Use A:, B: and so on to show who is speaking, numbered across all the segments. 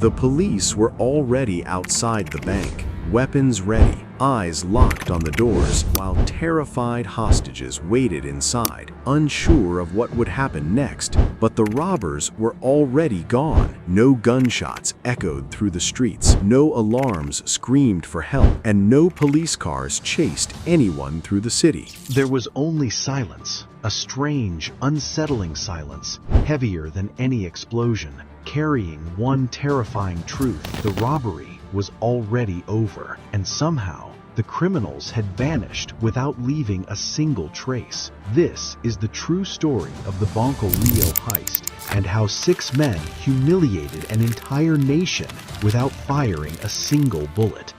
A: The police were already outside the bank, weapons ready, eyes locked on the doors, while terrified hostages waited inside, unsure of what would happen next. But the robbers were already gone. No gunshots echoed through the streets, no alarms screamed for help, and no police cars chased anyone through the city.
B: There was only silence, a strange, unsettling silence, heavier than any explosion, carrying one terrifying truth: the robbery was already over, and somehow the criminals had vanished without leaving a single trace. This is the true story of the Banco Rio heist, and how 6 men humiliated an entire nation without firing a single bullet.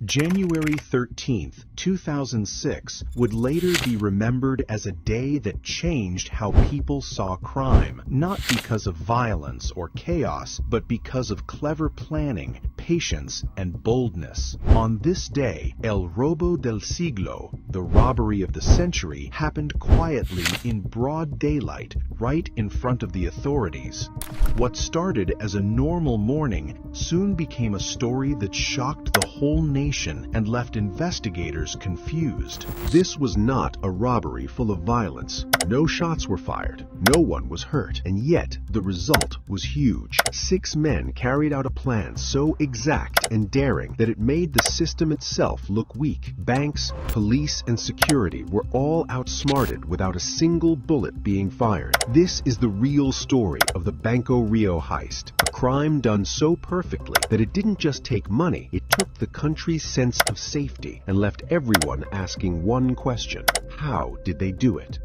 B: January 13th, 2006 would later be remembered as a day that changed how people saw crime, not because of violence or chaos, but because of clever planning, patience, and boldness. On this day, El Robo del Siglo, the robbery of the century, happened quietly in broad daylight, right in front of the authorities. What started as a normal morning soon became a story that shocked the whole nation and left investigators confused. This was not a robbery full of violence. No shots were fired, no one was hurt, and yet the result was huge. 6 men carried out a plan so exact and daring that it made the system itself look weak. Banks, police, and security were all outsmarted without a single bullet being fired. This is the real story of the Banco Rio heist, a crime done so perfectly that it didn't just take money, it took the country's sense of safety and left everyone asking one question: how did they do it?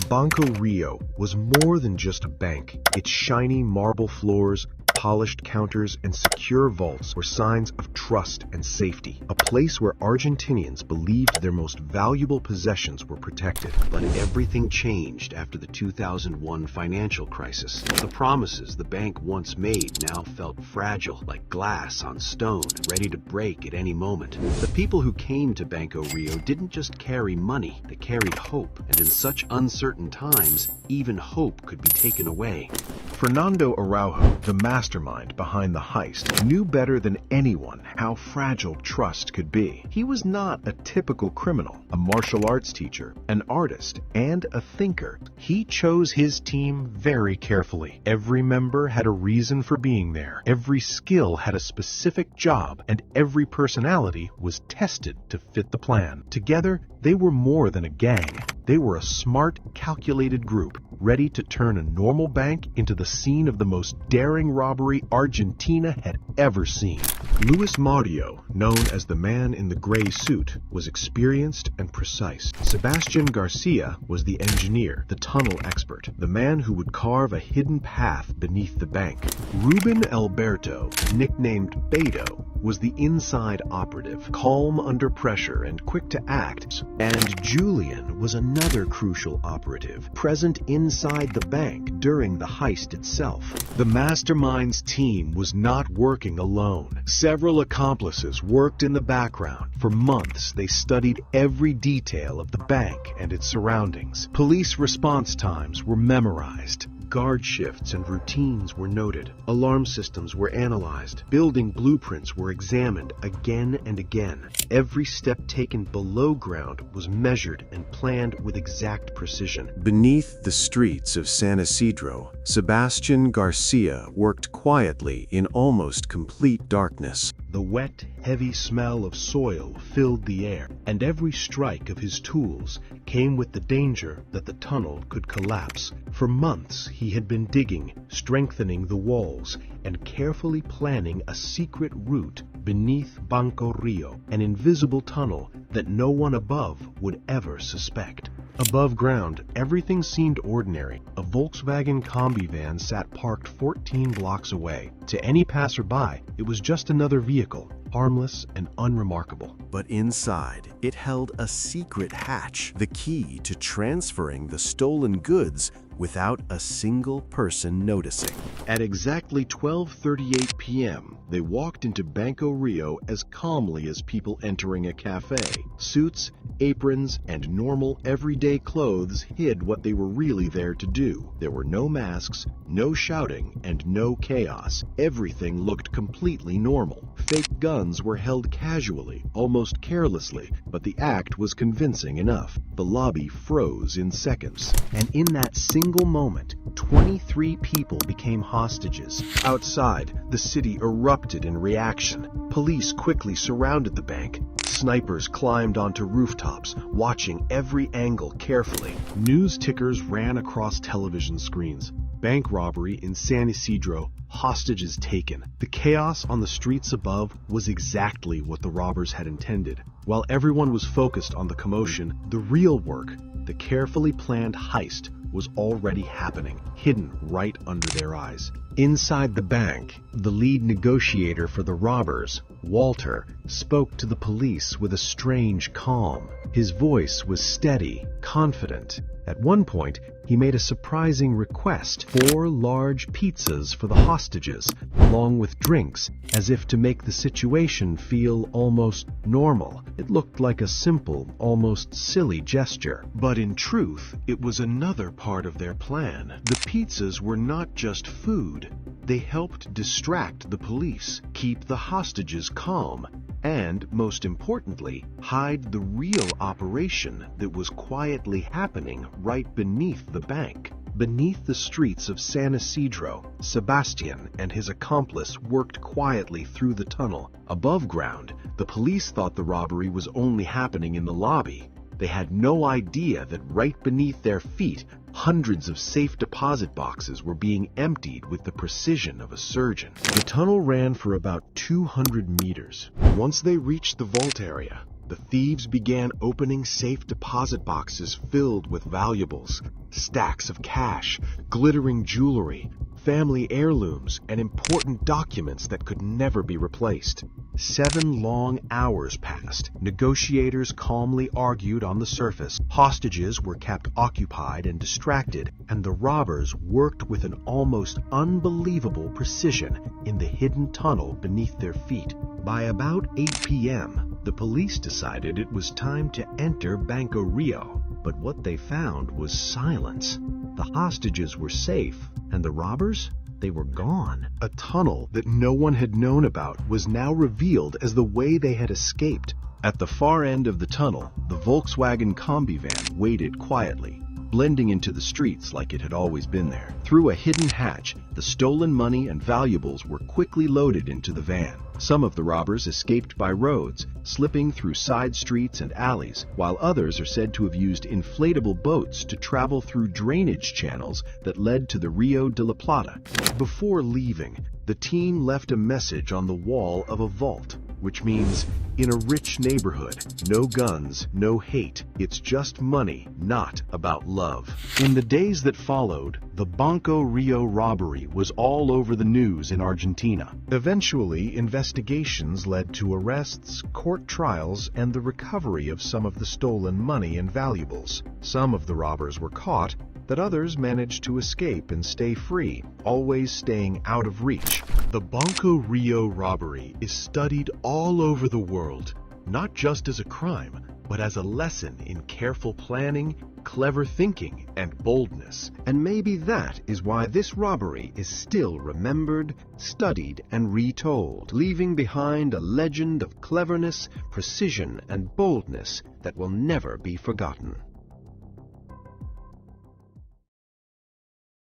B: Banco Rio was more than just a bank. Its shiny marble floors, polished counters, and secure vaults were signs of trust and safety, a place where Argentinians believed their most valuable possessions were protected. But everything changed after the 2001 financial crisis. The promises the bank once made now felt fragile, like glass on stone, ready to break at any moment. The people who came to Banco Rio didn't just carry money, they carried hope, and in such uncertain times, even hope could be taken away. Fernando Araujo, the mastermind behind the heist, knew better than anyone how fragile trust could be. He was not a typical criminal, a martial arts teacher, an artist, and a thinker. He chose his team very carefully. Every member had a reason for being there. Every skill had a specific job, and every personality was tested to fit the plan. Together, they were more than a gang. They were a smart, calculated group, ready to turn a normal bank into the scene of the most daring robbery Argentina had ever seen. Luis Mario, known as the man in the gray suit, was experienced and precise. Sebastian Garcia was the engineer, the tunnel expert, the man who would carve a hidden path beneath the bank. Ruben Alberto, nicknamed Beto, was the inside operative, calm under pressure and quick to act. And Julian was another crucial operative, present inside the bank during the heist itself. The mastermind's team was not working alone. Several accomplices worked in the background. For months, they studied every detail of the bank and its surroundings. Police response times were memorized. Guard shifts and routines were noted. Alarm systems were analyzed. Building blueprints were examined again and again. Every step taken below ground was measured and planned with exact precision.
A: Beneath the streets of San Isidro, Sebastian Garcia worked quietly in almost complete darkness.
B: The wet, heavy smell of soil filled the air, and every strike of his tools came with the danger that the tunnel could collapse. For months, he had been digging, strengthening the walls, and carefully planning a secret route beneath Banco Rio, an invisible tunnel that no one above would ever suspect. Above ground, everything seemed ordinary. A Volkswagen Combi van sat parked 14 blocks away. To any passerby, it was just another vehicle, harmless and unremarkable.
A: But inside, it held a secret hatch, the key to transferring the stolen goods without a single person noticing.
B: At exactly 12:38 p.m., they walked into Banco Rio as calmly as people entering a cafe. Suits, aprons, and normal everyday clothes hid what they were really there to do. There were no masks, no shouting, and no chaos. Everything looked completely normal. Fake guns were held casually, almost carelessly, but the act was convincing enough. The lobby froze in seconds. And in that single moment, 23 people became hostages. Outside, the city erupted in reaction. Police quickly surrounded the bank. Snipers climbed onto rooftops, watching every angle carefully. News tickers ran across television screens. Bank robbery in San Isidro, hostages taken. The chaos on the streets above was exactly what the robbers had intended. While everyone was focused on the commotion, the real work, the carefully planned heist, was already happening, hidden right under their eyes. Inside the bank, the lead negotiator for the robbers, Walter, spoke to the police with a strange calm. His voice was steady, confident. At one point, he made a surprising request: 4 large pizzas for the hostages, along with drinks, as if to make the situation feel almost normal. It looked like a simple, almost silly gesture. But in truth, it was another part of their plan. The pizzas were not just food. They helped distract the police, keep the hostages calm, and, most importantly, hide the real operation that was quietly happening right beneath the bank. Beneath the streets of San Isidro, Sebastian and his accomplice worked quietly through the tunnel. Above ground, the police thought the robbery was only happening in the lobby. They had no idea that right beneath their feet, hundreds of safe deposit boxes were being emptied with the precision of a surgeon. The tunnel ran for about 200 meters. Once they reached the vault area, the thieves began opening safe deposit boxes filled with valuables, stacks of cash, glittering jewelry, family heirlooms, and important documents that could never be replaced. 7 long hours passed. Negotiators calmly argued on the surface. Hostages were kept occupied and distracted, and the robbers worked with an almost unbelievable precision in the hidden tunnel beneath their feet. By about 8 p.m., the police decided it was time to enter Banco Rio, but what they found was silence. The hostages were safe, and the robbers? They were gone. A tunnel that no one had known about was now revealed as the way they had escaped. At the far end of the tunnel, the Volkswagen Combi van waited quietly, blending into the streets like it had always been there. Through a hidden hatch, the stolen money and valuables were quickly loaded into the van. Some of the robbers escaped by roads, slipping through side streets and alleys, while others are said to have used inflatable boats to travel through drainage channels that led to the Rio de la Plata. Before leaving, the team left a message on the wall of a vault, which means, in a rich neighborhood, no guns, no hate. It's just money, not about love. In the days that followed, the Banco Rio robbery was all over the news in Argentina. Eventually, investigations led to arrests, court trials, and the recovery of some of the stolen money and valuables. Some of the robbers were caught, but others managed to escape and stay free, always staying out of reach. The Banco Rio robbery is studied all over the world, not just as a crime, but as a lesson in careful planning, clever thinking, and boldness. And maybe that is why this robbery is still remembered, studied, and retold, leaving behind a legend of cleverness, precision, and boldness that will never be forgotten.